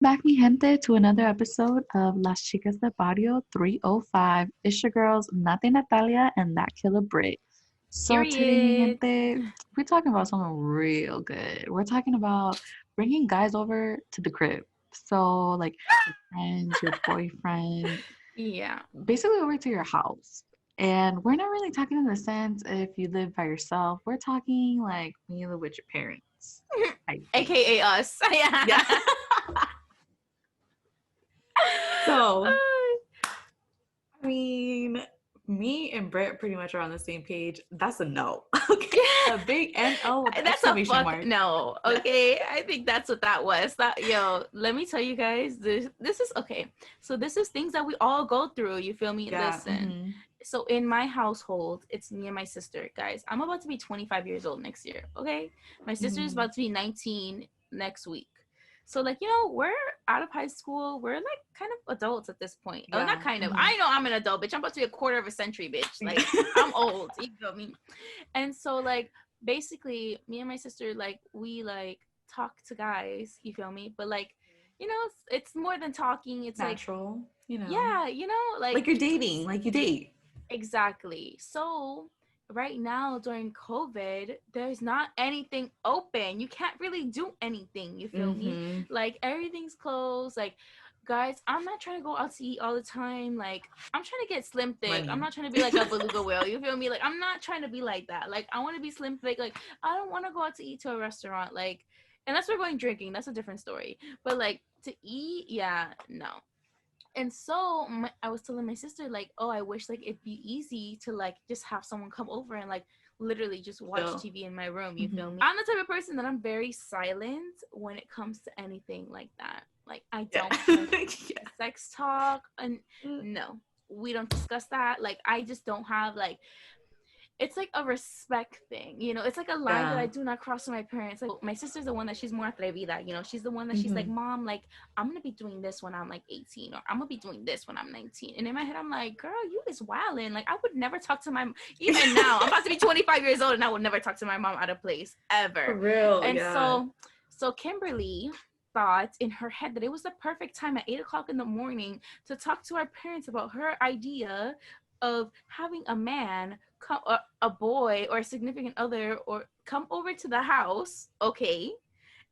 Back, mi gente, to another episode of Las Chicas de Barrio 305. It's your girls, Nate Natalia and that killer Brit. So today, mi Period. gente, we're talking about something real good. We're talking about bringing guys over to the crib. So, like your friends, your boyfriend, Yeah. basically over to your house. And we're not really talking in the sense if you live by yourself. We're talking like when you live with your parents type thing. AKA us. Yeah. Yeah. So, I mean, me and Brett pretty much are on the same page. That's a no. Okay. A big NO with the That's a exclamation fuck mark. no. Yeah. Okay. I think that's what that was. That yo, let me tell you guys, this is okay. So this is things that we all go through. You feel me? Yeah. Listen. So in my household, it's me and my sister, guys. I'm about to be 25 years old next year. Okay. My sister is Hmm. about to be 19 next week. So like, we're out of high school. We're like kind of adults at this point. Oh, not Yeah. kind of. Hmm. I know I'm an adult, bitch. I'm about to be a quarter of a century, bitch. Like I'm old. You feel me? And so like basically me and my sister like we like talk to guys, you feel me? But like, it's more than talking. It's like, Natural, yeah, like like you're dating, like you date. exactly. So right now during COVID, there's not anything open. You can't really do anything, you feel me? Hmm. Like everything's closed. Like guys, I'm not trying to go out to eat all the time. Like I'm trying to get slim thick. I'm Money. not trying to be like a beluga whale. You feel me? Like I'm not trying to be like that. Like I want to be slim thick. Like I don't want to go out to eat to a restaurant. Like unless we're going drinking, that's a different story. But like to eat, yeah, no. And so I was telling my sister like, oh, I wish like it'd be easy to like just have someone come over and like literally just watch Chill. TV in my room. You feel Hmm. me? I'm the type of person that I'm very silent when it comes to anything like that. Like I Yeah. don't like Yeah. sex talk, and no, we don't discuss that. Like I just don't have like, it's like a respect thing, it's like a line that I Yeah. do not cross with my parents. Like my sister's the one that she's more atrevida, she's the one that she's like, Hmm. mom, like I'm gonna be doing this when I'm like 18, or I'm gonna be doing this when I'm 19. And in my head I'm like, girl, you is wildin'. Like I would never talk to my, even now I'm about to be 25 years old and I would never talk to my mom out of place For ever. real, And yeah. so Kimberly thought in her head that it was the perfect time at 8 o'clock in the morning to talk to our parents about her idea of having a man come, a boy or a significant other, or come over to the house, okay,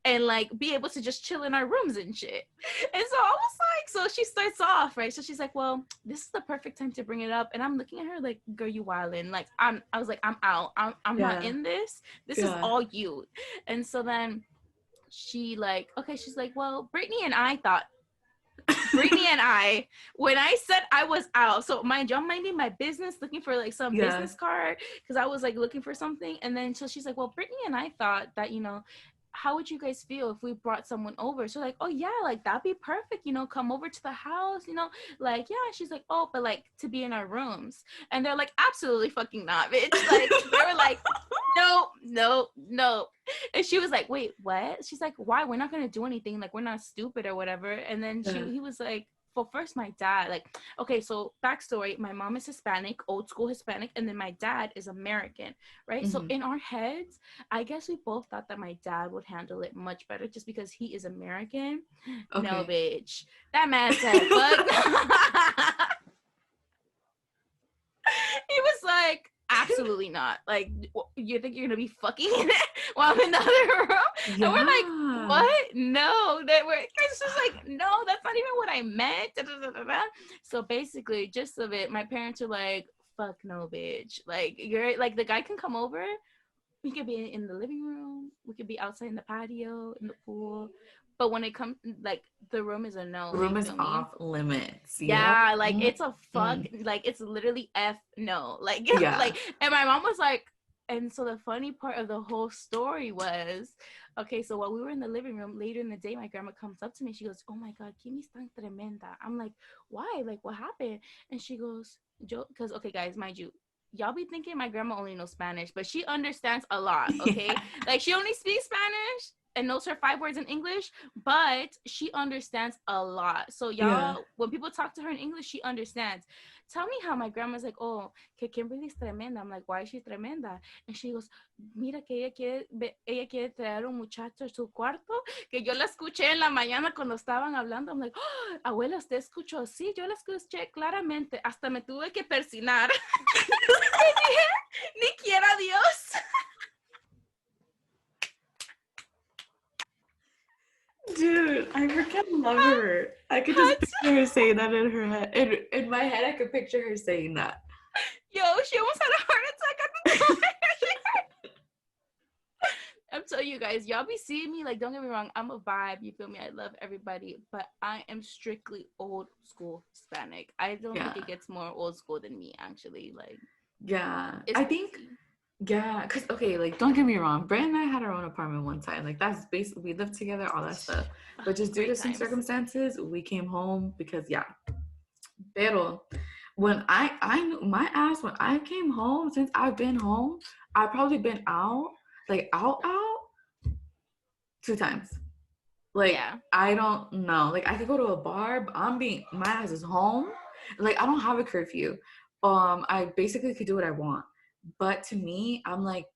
and like be able to just chill in our rooms and shit. And so I was like, so she starts off, right? So she's like, well, this is the perfect time to bring it up. And I'm looking at her like, girl, you wildin'. Like I was like, I'm out. I'm not Yeah. in this. This is Yeah. all you. And so then she like, okay, she's like, well, Brittany and I, when I said I was out, so mind you, I'm minding my business, looking for like some Yeah. business card because I was like looking for something. And then so she's like, well, Brittany and I thought that, how would you guys feel if we brought someone over? So like, oh yeah, like that'd be perfect, come over to the house, like, yeah. She's like, oh, but like to be in our rooms. And they're like, absolutely fucking not, bitch. Like they were like, no, no, no. And she was like, wait, what? She's like, why? We're not gonna do anything. Like we're not stupid or whatever. And then Yeah. he was like, well, first my dad, like, okay, so backstory, my mom is Hispanic, old school Hispanic, and then my dad is American, right? So Hmm. in our heads, I guess we both thought that my dad would handle it much better just because he is American. No, Okay. bitch. That man said, fuck. He was like, absolutely not. Like, you think you're gonna be fucking in it while I'm in the other room? And we're like, Yeah. what? No, that we're, it's just like, no, that's not even what I meant. Da, da, da, da, da. So basically, just of it, my parents are like, fuck no, bitch. Like, you're like, the guy can come over. We could be in the living room. We could be outside in the patio, in the pool. But when it comes, like, the room is a no. You Room is feel me? off limits. Yep. Yeah, like it's a fuck, Mm-mm. like it's literally F no. Like Yeah. like, and my mom was like, and so the funny part of the whole story was, okay, so while we were in the living room later in the day, my grandma comes up to me. She goes, oh my God, Kimi's tan tremenda. I'm like, why? Like, what happened? And she goes, Joe, because, okay, guys, mind you, y'all be thinking my grandma only knows Spanish, but she understands a lot, okay? Yeah. Like, she only speaks Spanish and knows her 5 words in English, but she understands a lot. So Yeah. y'all, when people talk to her in English, she understands. Tell me how my grandma's like, oh, que Kimberly's tremenda. I'm like, why is she tremenda? And she goes, mira que ella quiere traer un muchacho a su cuarto, que yo la escuché en la mañana cuando estaban hablando. I'm like, oh, abuela, ¿usted escuchó? Sí, yo la escuché claramente. Hasta me tuve que persinar. Ni quiera Dios. Dude, I freaking love her. I could just picture her saying that in her head. In my head, I could picture her saying that. Yo, she almost had a heart attack at the time. I'm telling you guys, y'all be seeing me, like, don't get me wrong, I'm a vibe, you feel me? I love everybody, but I am strictly old school Hispanic. I don't think it gets more old school than me, actually. Like, I think, crazy. because, okay, like, don't get me wrong, Brent and I had our own apartment one time. Like, that's basically, we lived together, all that stuff. But just due to some circumstances, we came home because, Pero when I knew my ass, when I came home, since I've been home, I've probably been out, like, out 2 times. Like, I don't know. Like, I could go to a bar, but my ass is home. Like, I don't have a curfew. I basically could do what I want. But to me, I'm like,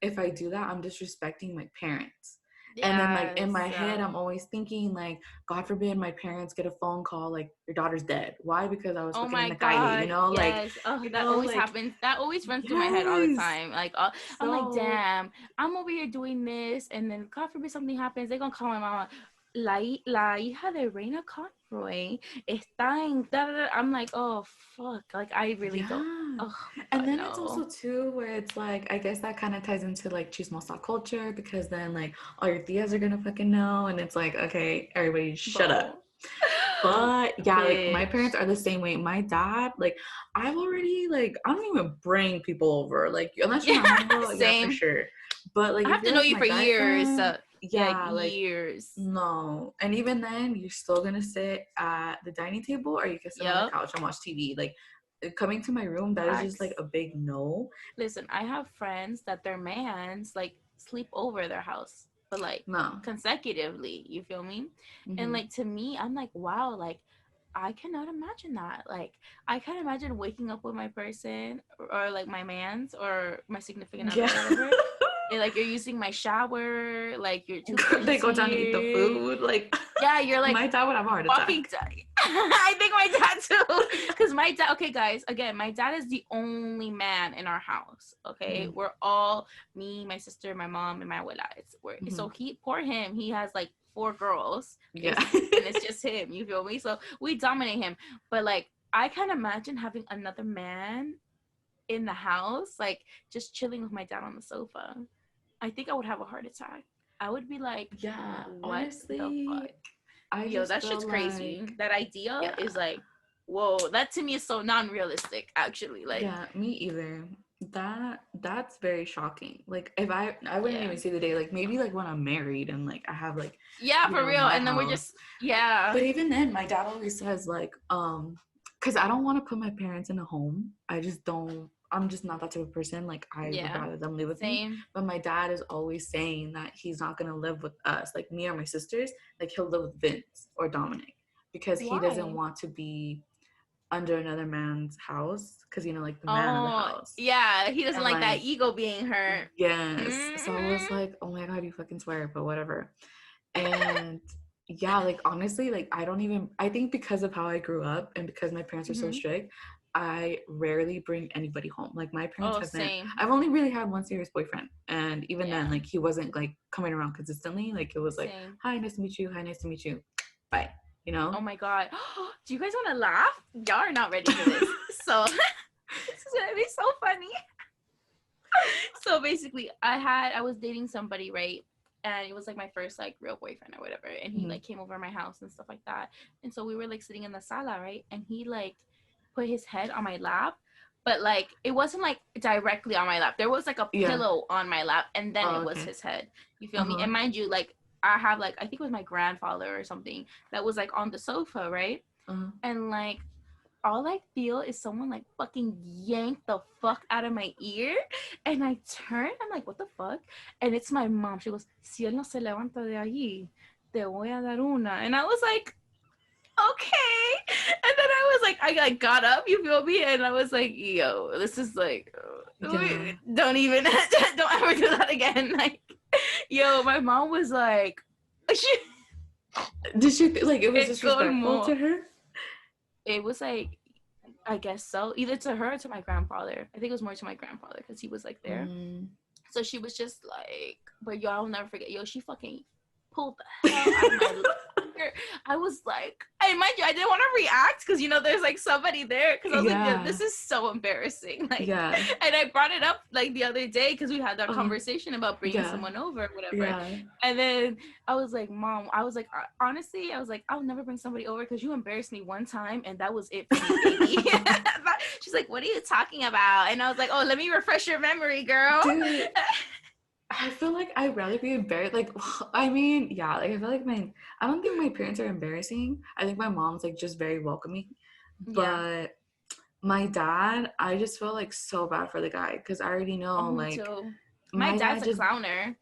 if I do that, I'm disrespecting my parents. And then, like, in my head, I'm always thinking, like, God forbid my parents get a phone call, like, your daughter's dead. Why? Because I was fucking in the calle, you know? Yes. Like, that always happens. That always runs through my head all the time. Like, I'm like, damn, I'm over here doing this, and then God forbid something happens, they're gonna call my mama. La hija de Reina Conroy está en. I'm like, oh fuck. Like, I really don't. Oh, and then it's also too where it's like, I guess that kind of ties into like chismosa culture, because then like all your tias are gonna fucking know, and it's like, okay, everybody shut up. But like my parents are the same way. My dad, like, I've already, like, I don't even bring people over, like, unless you're my homegirl, for sure. But like, I have to know you for years. Like years. No, and even then, you're still gonna sit at the dining table, or you can sit on the couch and watch TV. Like, coming to my room, that is just like a big no. Listen, I have friends that their mans like sleep over their house, but like consecutively, you feel me? And like, to me, I'm like, wow, like, I cannot imagine that. Like, I can't imagine waking up with my person, or like my man's or my significant other, or whatever. And like, you're using my shower, like, you're too crazy. They go down to eat the food, like, you're like, my dad would have a heart attack. I think my dad too, because my dad, okay guys, again, my dad is the only man in our house. Okay, we're all, me, my sister, my mom, and my abuela. So poor him, he has like 4 girls, and it's just him, you feel me? So we dominate him. But like, I can't imagine having another man in the house, like, just chilling with my dad on the sofa. I think I would have a heart attack. I would be like, what honestly, the fuck? Yo, that's just crazy. Like, that idea is like, whoa, that to me is so non-realistic, actually. Like, me either. That's very shocking. Like, if I wouldn't even see the day. Like, maybe like when I'm married and like I have like for real, and then we're just But even then, my dad always says like, because I don't want to put my parents in a home. I'm just not that type of person. Like, I would rather them live with me. But my dad is always saying that he's not gonna live with us, like me or my sisters. Like, he'll live with Vince or Dominic, because he doesn't want to be under another man's house, because, you know, like, the man in the house. Yeah, he doesn't like that ego being hurt. Yes. So I was like, oh my God, you fucking swear, but whatever. And like, honestly, like, I think because of how I grew up and because my parents are so strict, I rarely bring anybody home. Like, my parents I've only really had one serious boyfriend, and even then, like, he wasn't like coming around consistently. Like, it was like, hi, nice to meet you, bye, you know? Oh my God. Do you guys want to laugh? Y'all are not ready for this. So this is gonna be so funny. So basically, I was dating somebody, right? And it was like my first like real boyfriend or whatever, and he like came over my house and stuff like that. And so we were like sitting in the sala, right? And he like put his head on my lap, but like, it wasn't like directly on my lap. There was like a pillow on my lap, and then it was his head. You feel me? And mind you, like, I have like, I think it was my grandfather or something that was like on the sofa, right? And like, all I feel is someone like fucking yank the fuck out of my ear, and I turn, I'm like, what the fuck? And it's my mom. She goes, si él no se levanta de allí, te voy a dar una. And I was like, okay. And then I was like, I like got up, you feel me? And I was like, yo, this is like, Yeah. don't even, don't ever do that again. Like, yo, my mom was like, Did she like it was disrespectful to her? It was like, I guess so, either to her or to my grandfather. I think it was more to my grandfather because he was like there. So she was just like, but yo, I'll never forget. Yo, she fucking pulled the hell out of my ear. I was like, and mind you, I didn't want to react because, you know, there's like somebody there, because I was like, yo, this is so embarrassing. Like, and I brought it up like the other day because we had that conversation about bringing someone over or whatever. And then I was like, Mom, I was like, honestly, I was like, I'll never bring somebody over because you embarrassed me one time and that was it for me, baby. She's like, what are you talking about? And I was like, oh, let me refresh your memory, girl. Dude, I feel like I'd rather be embarrassed. Like, I mean, yeah, like I feel like I don't think my parents are embarrassing. I think my mom's like just very welcoming. But my dad, I just feel like so bad for the guy because I already know, me too. My dad's a clowner.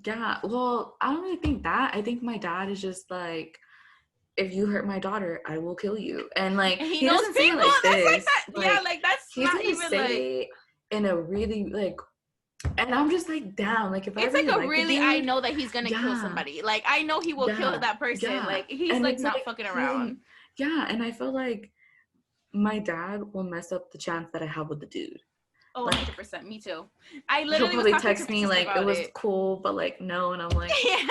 Yeah, well, I don't really think that. I think my dad is just like, if you hurt my daughter, I will kill you. And like he doesn't say it like this. Like that. Like that's not even say like in a really like. And I'm just like, damn, like if it's I really like a really, dude, I know that he's gonna kill somebody. Like I know he will kill that person. Like he's and like not like, fucking around. And I feel like my dad will mess up the chance that I have with the dude. Oh, like, 100%. Me too. I literally he'll probably text me like it was cool, but like no, and I'm like, yeah,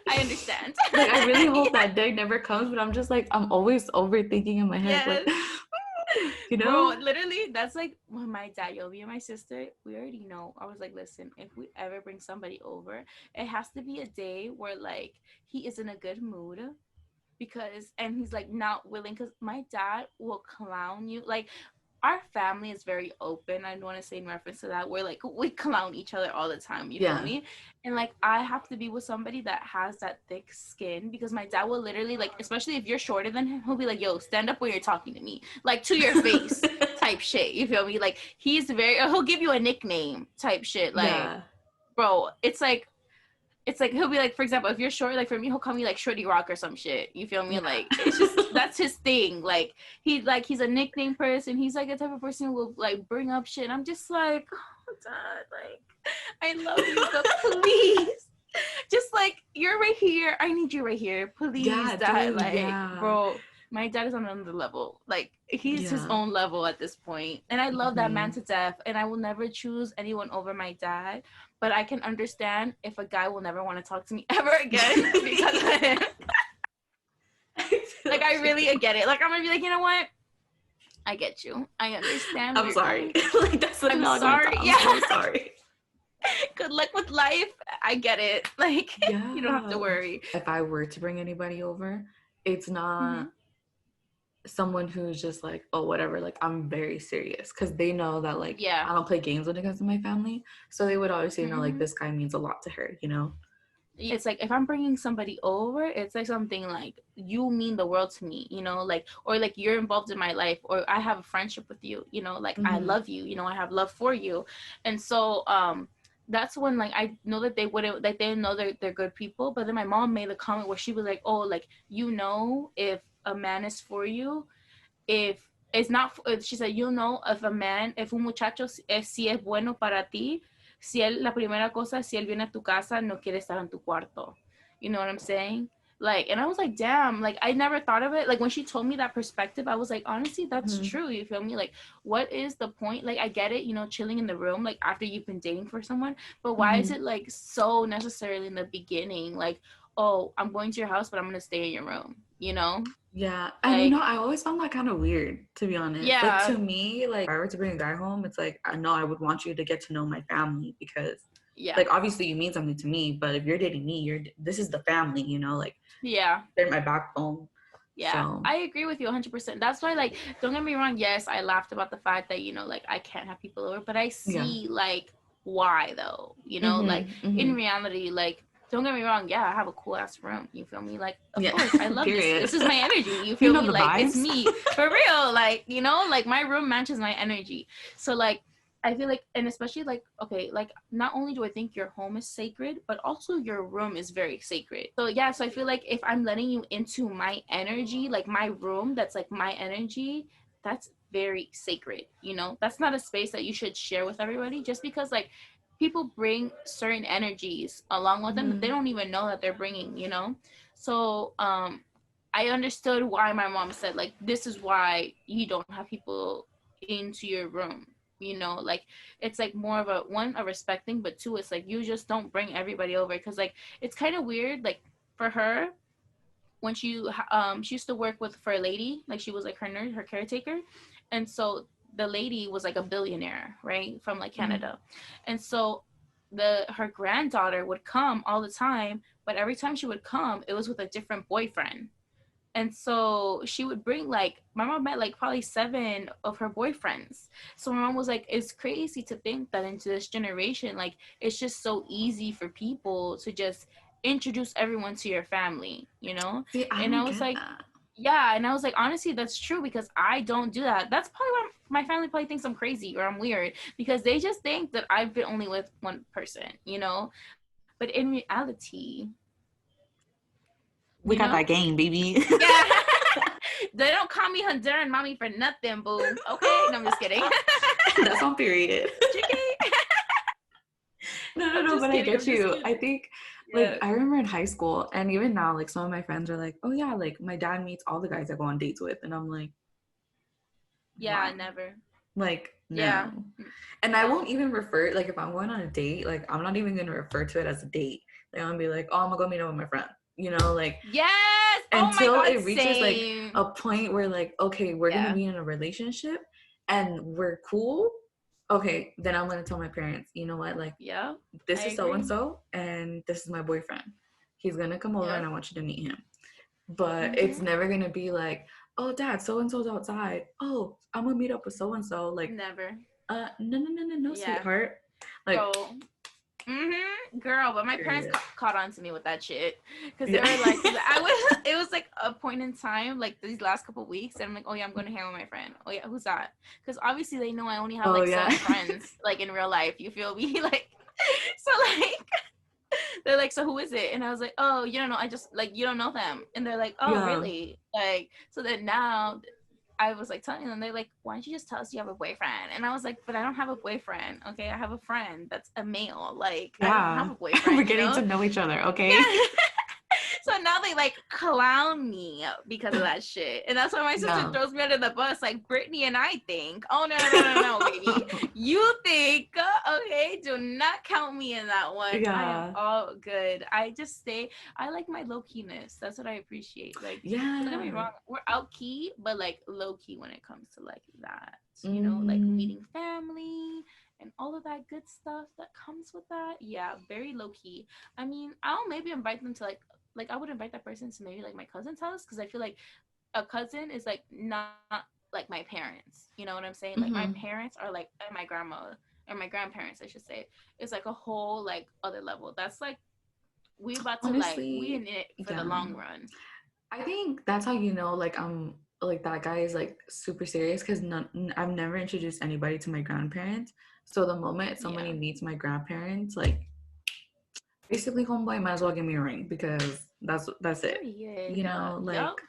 I understand. Like I really hope that day never comes, but I'm just like I'm always overthinking in my head. Yes. Like, you know, bro, literally, that's like when my dad, me and my sister, we already know. I was like, listen, if we ever bring somebody over, it has to be a day where like he is in a good mood, because, and he's like not willing, because my dad will clown you. Like our family is very open. I don't want to say in reference to that, where like we clown each other all the time. You feel me? And like I have to be with somebody that has that thick skin, because my dad will literally, like, especially if you're shorter than him, he'll be like, yo, stand up when you're talking to me, like to your face type shit. You feel me? Like he's very, he'll give you a nickname type shit. Like, bro, it's like he'll be like, for example, if you're short, like for me, he'll call me like Shorty Rock or some shit. You feel me? Like it's just that's his thing. Like he's a nickname person. He's like a type of person who will like bring up shit. And I'm just like, oh Dad, like I love you, but please, just like you're right here. I need you right here, please, Dad. Dude, like, bro, my dad is on another level. Like he's his own level at this point, and I love that man to death. And I will never choose anyone over my dad. But I can understand if a guy will never want to talk to me ever again because of him. Like, I really get it. Like, I'm going to be like, you know what? I get you. I understand. I'm sorry. Like, that's what I'm sorry. Yeah. I'm so sorry. Good luck with life. I get it. Like, you don't have to worry. If I were to bring anybody over, it's not someone who's just like, oh, whatever, like I'm very serious, because they know that like I don't play games when it comes to my family, so they would obviously know like this guy means a lot to her, you know. It's like if I'm bringing somebody over, it's like something like you mean the world to me, you know, like, or like you're involved in my life, or I have a friendship with you, you know, like I love you, you know, I have love for you. And so that's when like I know that they wouldn't, like they know they're good people. But then my mom made a comment where she was like, oh, like, you know, if a man is for you, if it's not, she said, you know, if un muchacho si es bueno para ti, si él, la primera cosa, si él viene a tu casa, no quiere estar en tu cuarto. You know what I'm saying? Like, and I was like, damn, like I never thought of it. Like when she told me that perspective, I was like, honestly, that's true. You feel me? Like, what is the point? Like, I get it, you know, chilling in the room, like after you've been dating for someone, but why is it like so necessarily in the beginning? Like, oh, I'm going to your house, but I'm going to stay in your room, you know? Yeah. And like, you know, I always found that kind of weird, to be honest. Yeah. Like to me, like if I were to bring a guy home, it's like, I know I would want you to get to know my family, because like obviously you mean something to me, but if you're dating me, this is the family, you know, like they're my backbone. Yeah, so. I agree with you 100%. That's why, like, don't get me wrong, yes, I laughed about the fact that, you know, like I can't have people over, but I see like why though, you know, like in reality, like don't get me wrong, yeah, I have a cool ass room. You feel me? Like, of Yeah. course, I love this. Period. This is my energy. You You feel know me? the Like, it's vibes. me for real. Like, you know, like my room matches my energy. So like, I feel like, and especially like, okay, like not only do I think your home is sacred, but also your room is very sacred. So yeah, so I feel like if I'm letting you into my energy, like my room, that's like my energy, that's very sacred. You know, that's not a space that you should share with everybody, just because like people bring certain energies along with them that they Mm-hmm. don't even know that they're bringing, you know. So I understood why my mom said like this is why you don't have people into your room, you know. Like it's like more of a one, a respect thing, but two, it's like you just don't bring everybody over, because like it's kind of weird. Like for her, when she used to work with for a lady, like she was like her nurse, her caretaker, and so the lady was like a billionaire, right, from like Mm-hmm. Canada. And so the her granddaughter would come all the time, but every time she would come it was with a different boyfriend. And so she would bring, like, my mom met like probably 7 of her boyfriends. So my mom was like, it's crazy to think that into this generation, like it's just so easy for people to just introduce everyone to your family, you know. See, I And don't I was get like, that. yeah. And I was like, honestly, that's true, because I don't do that. That's probably why my family probably thinks I'm crazy or I'm weird, because they just think that I've been only with one person, you know. But in reality, you We know, got that game, baby. yeah. They don't call me Honduran mommy for nothing, boo. Okay? No, I'm just kidding. That's on period. JK. No, no, I'm no, just but I kidding. get I'm just you. I kidding. think, like, Yeah. I remember in high school, and even now, like, some of my friends are like, oh, yeah, like, my dad meets all the guys I go on dates with. And I'm like, Yeah, wow. never. Like, Yeah. no. And I won't even refer, like, if I'm going on a date, like, I'm not even going to refer to it as a date. Like, I'm going to be like, oh, I'm going to go meet up with my friend. You know, like, Yes. Oh my until God. it reaches, like, Same. a point where, like, okay, we're going to Yeah. be in a relationship and we're cool. Okay, then I'm going to tell my parents, you know what, like, Yeah. I this is so and agree. so, and this is my boyfriend. He's gonna come over, and Yep. I want you to meet him. But it's Mm-hmm. never gonna be like, oh, dad, so and so's outside. Oh, I'm gonna meet up with so and so. Like, Never. no, no, no, no, no, Yeah. sweetheart. Like, Bro. Girl, but my parents period. caught on to me with that shit, because they Yeah. were like, cause I was, it was like a point in time, like these last couple weeks, and I'm like, oh yeah, I'm going to hang with my friend. Oh yeah, who's that? Because obviously they know I only have Oh like yeah. 7 friends, like in real life. You feel me? Like, so like, they're like, so who is it? And I was like, oh, you don't know. I just like, you don't know them. And they're like, oh, Yeah. really? Like, so then now I was like telling them, they're like, why don't you just tell us you have a boyfriend? And I was like, but I don't have a boyfriend. Okay. I have a friend that's a male. Like, I don't have Yeah. a We're boyfriend, you getting know? to know each other. Okay. Yeah. So now they like clown me because of that shit. And that's why my sister Yeah. throws me under the bus, like Brittany and I think. Oh no, no, no, no, no, baby. You think, okay, do not count me in that one. I am Yeah. all good. I just stay, I like my low keyness. That's what I appreciate. Like, don't get me Yeah. wrong, we're out key, but like low key when it comes to like that. You know, like Mm-hmm. meeting family and all of that good stuff that comes with that. Yeah, very low key. I mean, I'll maybe invite them to like I would invite that person to maybe like my cousin's house, because I feel like a cousin is like not like my parents. You know what I'm saying? Like my Mm-hmm. parents are like, and my grandma or my grandparents, I should say. It's like a whole like other level. That's like we about to like we Honestly, in it for the yeah. long run. I think that's how you know, like, I'm like that guy is like super serious because I've never introduced anybody to my grandparents. So the moment Yeah. somebody meets my grandparents, like, basically, homeboy might as well give me a ring because that's it. You Period. know, Yup. like,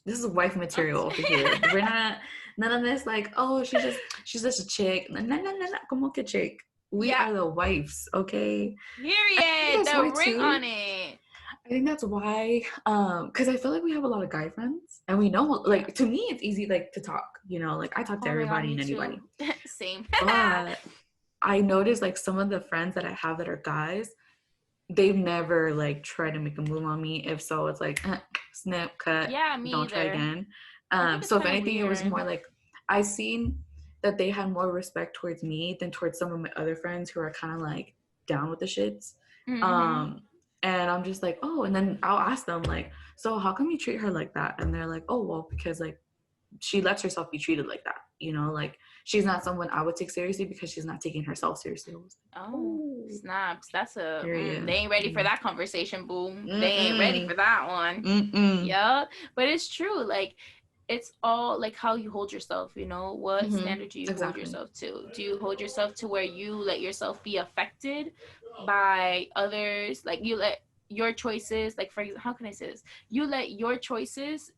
this is wife Up material over to- here. We're not none of this like, oh, she's just a chick. No, no, no, no, no. Como que chick? We yeah. are the wives, okay? I think Period. that's The why ring on too. it. I think that's why, because I feel like we have a lot of guy friends, and we know, Yeah. like, to me, it's easy, like, to talk. You know, like, I talk to Oh my god, everybody me and too. anybody, Same. but I noticed like some of the friends that I have that are guys, they've never like tried to make a move on me. If so, it's like snip, cut, Yeah, me don't try either. again. I think it's So if kind of anything, it was weird. more like I seen that they had more respect towards me than towards some of my other friends who are kind of like down with the shits. Mm-hmm. Um, and I'm just like, oh, and then I'll ask them like, so how come you treat her like that? And they're like, oh, well, because like she lets herself be treated like that, you know, like she's not someone I would take seriously because she's not taking herself seriously. Oh, snaps. That's a they Period. ain't ready for that conversation, boom. They ain't ready for Mm-mm. that one. Mm-mm. Yeah. But it's true. Like it's all like how you hold yourself, you know? What Mm-hmm. standard do you hold Exactly. yourself to? Do you hold yourself to where you let yourself be affected by others? Like you let your choices, like for example, how can I say this? You let your choices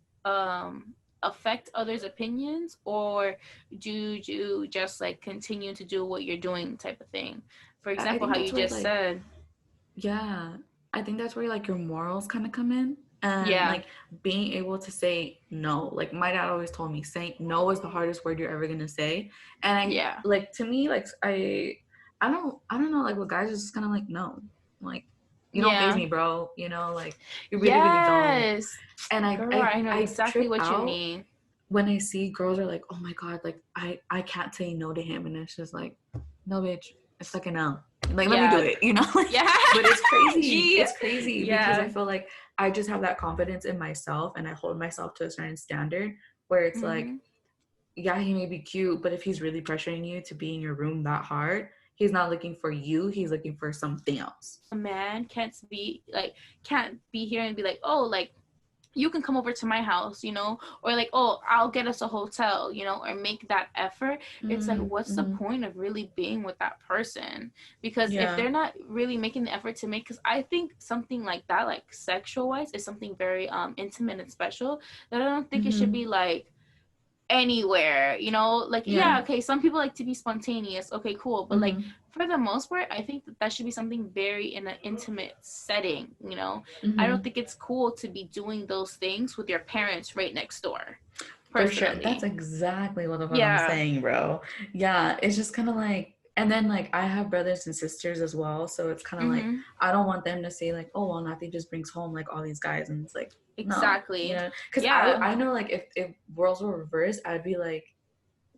affect others' opinions, or do you just like continue to do what you're doing type of thing? For I example, think how you that's where just like, said. yeah, I think that's where like your morals kind of come in, and Yeah. like being able to say no. Like my dad always told me, saying no is the hardest word you're ever gonna say. And I Yeah. like, to me, like I don't know, like what guys are just kind of like, no, like you don't phase Yeah. me, bro, you know, like you really don't. Yes. And I Girl, I I know I exactly trip what you out mean. when I see girls are like, oh my god, like I can't say no to him, and it's just like, no, bitch, it's like a no. Like, let me do Yeah. it, you know? Like, Yeah. but it's crazy. Gee. It's crazy because I Yeah. feel like I just have that confidence in myself, and I hold myself to a certain standard where it's like, Mm-hmm. yeah, he may be cute, but if he's really pressuring you to be in your room that hard, he's not looking for you. He's looking for something else. A man can't be here and be like, oh, like you can come over to my house, you know, or like, oh, I'll get us a hotel, you know, or make that effort. It's like, what's the Mm-hmm. point of really being with that person? Because if Yeah. they're not really making the effort to make, because I think something like that, like sexual wise, is something very intimate and special, that I don't think it should Mm-hmm. be like anywhere, you know, like yeah, Yeah. okay, some people like to be spontaneous, okay, cool, but like Mm-hmm. for the most part I think that should be something very in an intimate setting, you know. I don't Mm-hmm. think it's cool to be doing those things with your parents right next door, For sure. That's personally. exactly what the fuck I'm Yeah. saying, bro. Yeah, it's just kind of like, and then like I have brothers and sisters as well, so it's kind of like Mm-hmm. I don't want them to say like, oh, well, Nathi just brings home like all these guys, and it's like, no, you Exactly. know, because I Yeah. I know like if roles were reversed, I'd be like,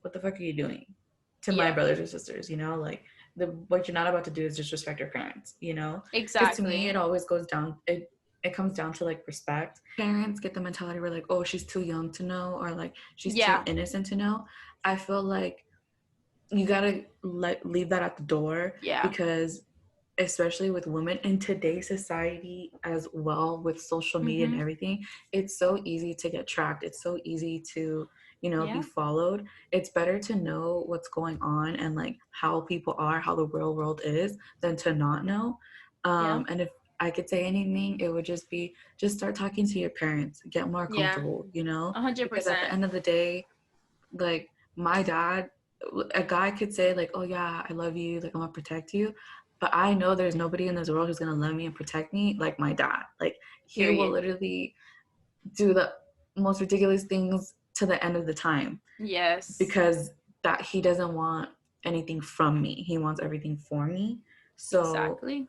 what the fuck are you doing to my Yeah. brothers or sisters? You know, like what you're not about to do is disrespect your parents. You know, because to me it Exactly. always goes down it comes down to like respect. Parents get the mentality where like, oh, she's too young to know, or like she's too Yeah. innocent to know. I feel like you gotta leave that at the door, Yeah. because especially with women in today's society as well, with social media and Mm-hmm. everything, it's so easy to get tracked. It's so easy to, you know, be Yeah. followed. It's better to know what's going on and like how people are, how the real world is, than to not know. Yeah. And if I could say anything, it would just be, just start talking to your parents, get more Yeah. comfortable, you know, A hundred because at the percent. end of the day, like my dad, a guy could say like, oh yeah, I love you, like I'm gonna protect you, but I know there's nobody in this world who's gonna love me and protect me like my dad. Like he will Period. literally do the most ridiculous things to the end of the time, Yes. because that he doesn't want anything from me, he wants everything for me. So Exactly.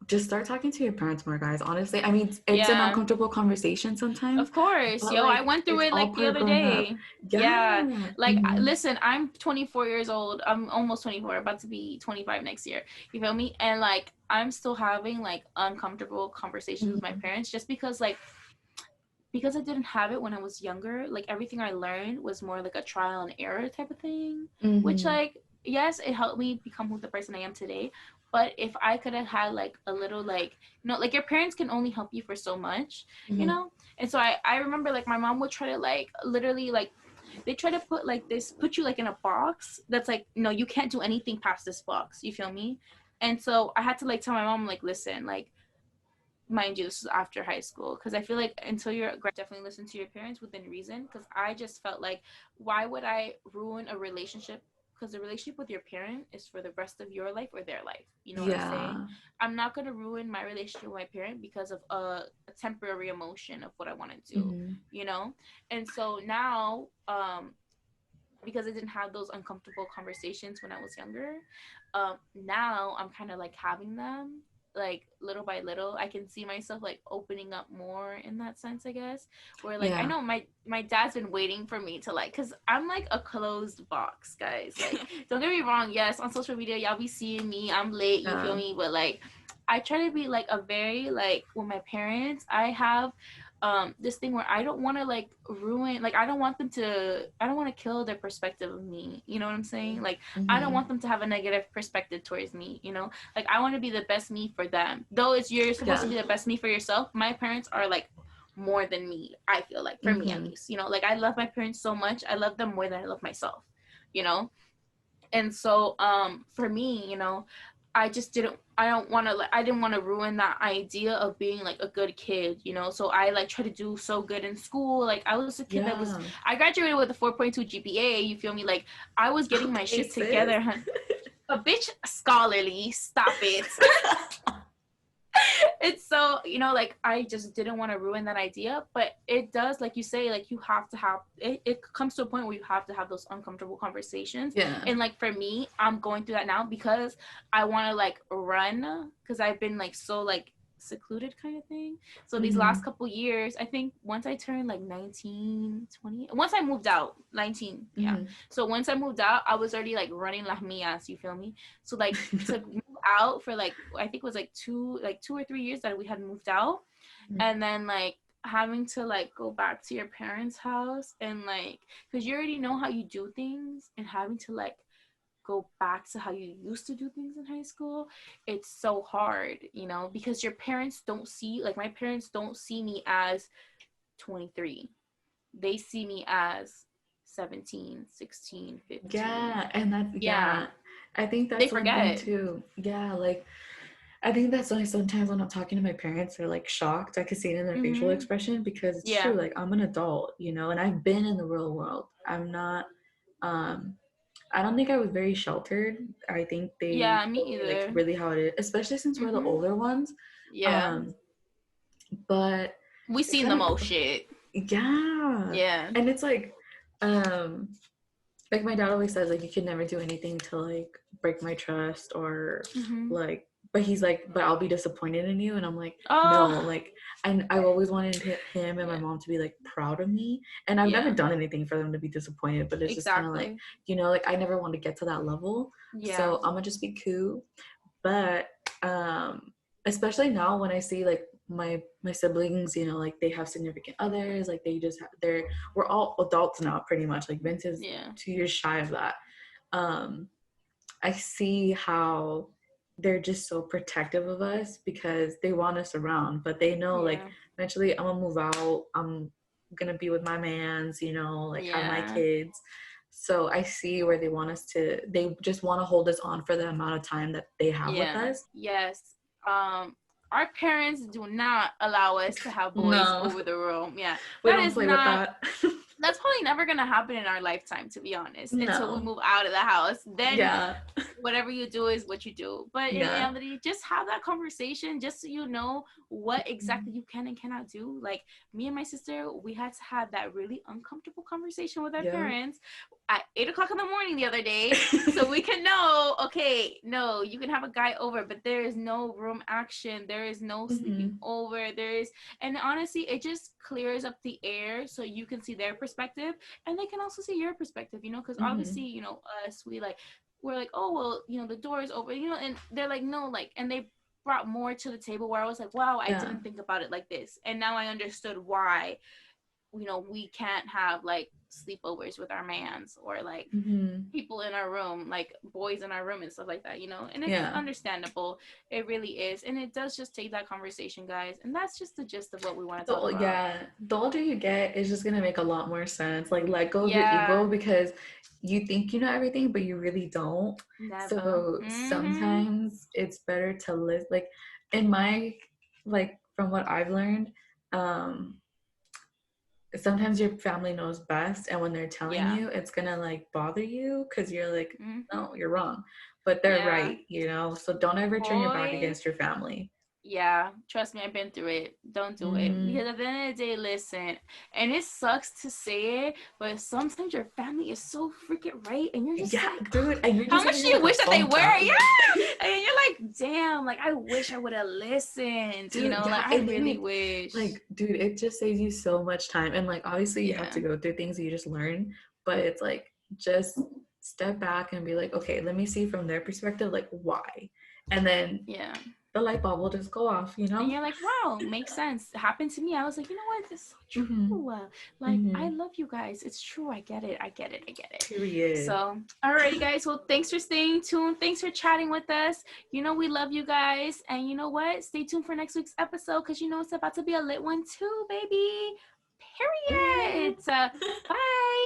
just start talking to your parents more, guys. Honestly, I mean, it's an Yeah. uncomfortable conversation sometimes, Of course. but Yo, I like went through it's it all like the part of other growing up. day. Yeah. Yeah. Like, Mm-hmm. listen, I'm 24 years old. I'm almost 24, about to be 25 next year. You feel me? And like, I'm still having like uncomfortable conversations with my Mm-hmm. parents just because, like, because I didn't have it when I was younger. Like, everything I learned was more like a trial and error type of thing, which, Mm-hmm. like, yes, it helped me become who the person I am today. But if I could have had like a little, like, you know, like your parents can only help you for so much, you Mm-hmm. know. And so I remember like my mom would try to like literally like they try to put like this, put you like in a box that's like, no, you can't do anything past this box. You feel me? And so I had to like tell my mom, like, listen, like, mind you, this is after high school, because I feel like until you're definitely listen to your parents within reason, because I just felt like, why would I ruin a relationship? Because the relationship with your parent is for the rest of your life or their life, you know what I'm saying? Yeah. I'm not going to ruin my relationship with my parent because of a temporary emotion of what I want to do, Mm-hmm. you know. And so now because I didn't have those uncomfortable conversations when I was younger, now I'm kind of like having them like little by little. I can see myself like opening up more in that sense, I guess. Where like I Yeah. know my dad's been waiting for me to like, cause I'm like a closed box, guys. Like, don't get me wrong. Yes, on social media y'all be seeing me. I'm lit. You feel Yeah. me? But like, I try to be like a very like with my parents. I have this thing where I don't want to like ruin, like I don't want to kill their perspective of me, you know what I'm saying? Like I don't want them to have a negative perspective towards me, you know? Like I want to be the best me for them. Though you're supposed to be the best me for yourself, my parents are like more than me, I feel like, for me at least, you know? Like I love my parents so much. I love them more than I love myself, you know? And so for me, you know, I didn't want to ruin that idea of being like a good kid, you know. So I like try to do so good in school. Like I was a kid I graduated with a 4.2 GPA, you feel me? Like I was getting my shit together. A bitch scholarly, stop it. It's so, you know, like I just didn't want to ruin that idea, but it does, like you say, like you have to have it comes to a point where you have to have those uncomfortable conversations. And like for me, I'm going through that now because I want to like run, because I've been like so like secluded kind of thing. So these last couple years, I think once I turned like 19, 20, once I moved out, 19, so once I moved out, I was already like running las mías, you feel me? So like to move out for like, I think it was like 2 or 3 years that we had moved out, and then like having to like go back to your parents' house, and like because you already know how you do things, and having to like go back to how you used to do things in high school, it's so hard, you know, because your parents don't see, like my parents don't see me as 23. They see me as 17, 16, 15. And that's I think that's one thing too. Like I think that's why sometimes when I'm talking to my parents, they're like shocked. I can see it in their facial expression, because it's true. Like I'm an adult, you know, and I've been in the real world. I'm not I don't think I was very sheltered. I think they me either. like really how it is, especially since we're the older ones. But we seen the most shit. And it's like my dad always says, like, you can never do anything to like break my trust or like, but he's like, but I'll be disappointed in you. And I'm like, no, like I've always wanted him and my mom to be like proud of me, and I've never done anything for them to be disappointed, but it's just kind of like, you know, like I never want to get to that level. So I'm gonna just be cool. But especially now when I see like my siblings, you know, like they have significant others, like we're all adults now pretty much. Like Vince is 2 years shy of that. I see how they're just so protective of us because they want us around, but they know like eventually I'm gonna move out, I'm gonna be with my mans, you know, like have my kids. So I see where they just want to hold us on for the amount of time that they have with us. Our parents do not allow us to have boys over the room. We don't play with that. That's probably never gonna happen in our lifetime, to be honest, until we move out of the house. Then whatever you do is what you do. But in reality, just have that conversation, just so you know what exactly you can and cannot do. Like me and my sister, we had to have that really uncomfortable conversation with our parents at 8:00 in the morning the other day, so we can know, okay, no, you can have a guy over, but there is no room action, there is no sleeping over, and honestly, it just clears up the air so you can see their perspective, and they can also see your perspective, you know, because obviously, you know, us, we're like, oh, well, you know, the door is open, you know, and they're like, no, like, and they brought more to the table where I was like, wow, I didn't think about it like this, and now I understood why, you know, we can't have like sleepovers with our mans, or like people in our room, like boys in our room and stuff like that, you know, and it's understandable. It really is, and it does just take that conversation, guys, and that's just the gist of what we want to talk about. The older you get, it's just gonna make a lot more sense. Like let go of your ego, because you think you know everything, but you really don't. So sometimes it's better to live, like in my, like from what I've learned, sometimes your family knows best, and when they're telling you, it's gonna like bother you because you're like, no, you're wrong, but they're right, you know. So don't ever turn your back against your family. Trust me, I've been through it. Don't do it, because at the end of the day, listen, and it sucks to say it, but sometimes your family is so freaking right, and you're just like, dude, and you're just how much do you wish that they were? And you're like, damn, like I wish I would have listened, dude, you know, like I really wish, like, dude, it just saves you so much time, and like obviously you have to go through things, you just learn, but it's like just step back and be like, okay, let me see from their perspective, like why, and then the light bulb will just go off, you And know? you're like, wow, makes sense. It happened to me. I was like, you know what? It's so Mm-hmm. true. Like, I Mm-hmm. love you guys. It's true. I get it. I get it. I get it. Period. So, alrighty, guys. Well, thanks for staying tuned. Thanks for chatting with us. You know, we love you guys. And you know what? Stay tuned for next week's episode because you know it's about to be a lit one too, baby. Period. Bye.